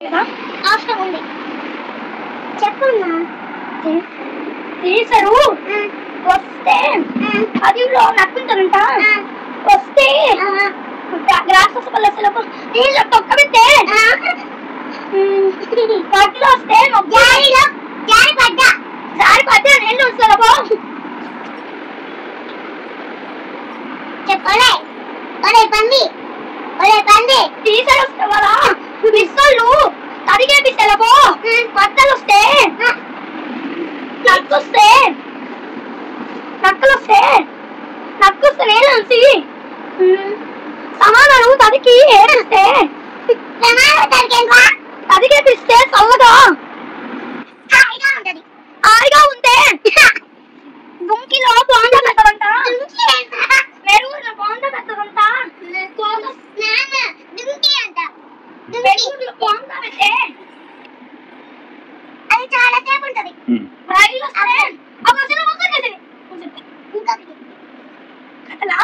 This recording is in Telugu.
అవసరం ఉంది చెప్పమ్మా. టీచరు వస్తే అదిలో నక్కుంటారంట. వస్తే గ్రాస పల్లెలకు నీళ్ళ తొక్క పెట్టే పట్టులో వస్తే జారి పడ్డా నీళ్ళు వస్తారా బాబు చెప్పలే. టీచర్ వస్తే వాళ్ళ పిస్తోళ్ళు తడిగే పిస్తలపో బట్టలు వస్తే నక్కొస్తే నేలంసి సమాధానం తడికి ఏడిస్తే తడిగే పిస్తే చల్లగా హాయిగా ఉంటే గుంకిలో బాండ పెట్టదంట. మెరుగులో బాండ పెట్టదంట. బాండ పెట్టే అది చాలా సేపు ఉంటది. రైలు వస్తే అలా